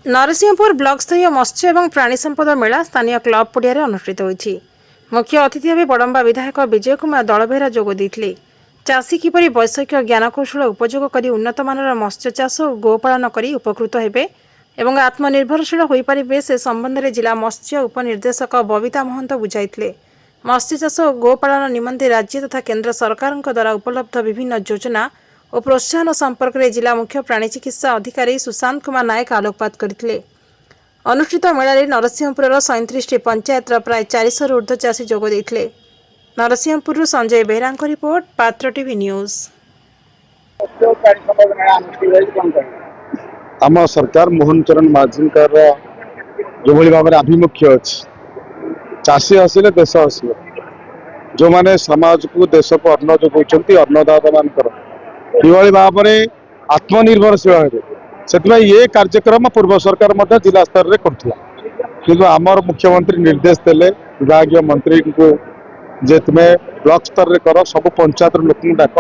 Narsinghpur block स्तरीय मत्स्य और प्राणी संपद मेला स्थानीय क्लब पड़िया अनुष्ठित होईछि। मुख्य अतिथि भाव बड़म्बा विधायक विजय कुमार दलबेहरा जोग देइथिले। चाषी किपरि वैषयिक ज्ञानकौशल उपयोग करी उन्नत मानर मत्स्य चाष और गोपालन करी उपकृत हेबे एवं आत्मनिर्भरशील होई परिबे से संबंध में जिला मत्स्य उपनिर्देशक बबिता महंत बुझाइथिले। मत्स्य चाष और गोपालन निमंते राज्य तथा केंद्र सरकार द्वारा उपलब्ध विभिन्न योजना और प्रोत्साहन संपर्क में जिला मुख्य प्राणी चिकित्सा अधिकारी सुशांत कुमार नायक आलोकपात करथिले। अनुष्ठित मेल नरसिंहपुर 37 पंचायत प्राय 400 ऊर्ध्व चाषी जोग देइथिले। नरसिंहपुर संजय बेहरा रिपोर्ट, पात्र टीवी न्यूज। आम सरकार मोहन चरण माझीकर जो भाव में आभिमुख्य अच्छी चाषी आसिले देश आसो जो मैंने समाज को देश को अन्न जोगाउं अन्नदाता मान कि भाव में आत्मनिर्भरशील हे से ये कार्यक्रम पूर्व सरकार जिला स्तर में करुला आमर मुख्यमंत्री निर्देश देले विभाग मंत्री को जे तुम्हें ब्लॉक स्तर में कर सब पंचायत लोक डाक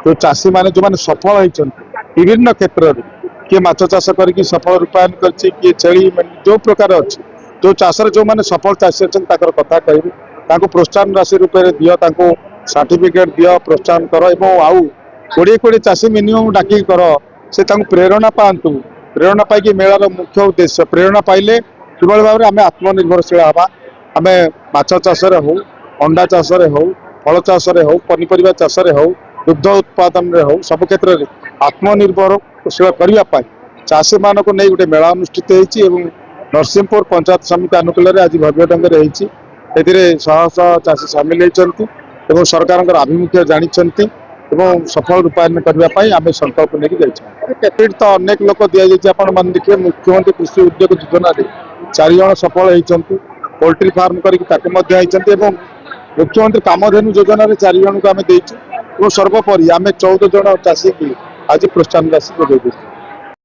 तो चाषी मैंने जो मैंने सफल होती विभिन्न क्षेत्र में किए माछ चाष करके सफल रूपायन कर छेली जो प्रकार अच्छी जो चाष जो मैंने सफल चाषी अच्छा कथा कह प्रोत्साहन राशि रूप में दियो सर्टिफिकेट दियो प्रोत्साहन कर आउ 20 चाषी मिनिमम डाकी कर से प्रेरणा पातु प्रेरणा पाई मेलार मुख्य उद्देश्य प्रेरणा पाइले कि भाव में आम आत्मनिर्भरशील हवा आम माछ चाष हो अंडा चाष हो फल चाष हो पनीपरिया चाष हो दुग्ध उत्पादन हो सब क्षेत्र में आत्मनिर्भरशील करने चाषी मान को नहीं गोटे मेला अनुष्ठित होती नरसिंहपुर पंचायत समिति आनुकूल्य आज भव्य ढंग से शह शह चाषी सामिल होती सरकार आभिमुख्य जानी सफल रूपायन करने आम संकल्प नहीं तो अनेक लोक दि जाए देखिए मुख्यमंत्री कृषि उद्योग योजना 4 जन सफल होती पोल्ट्री फार्म करके मुख्यमंत्री कामधेनु योजना 4 जन को आम देचु सर्वोपरि आम 14 जन चाषी की आज प्रोत्साहन राशि जोगाई।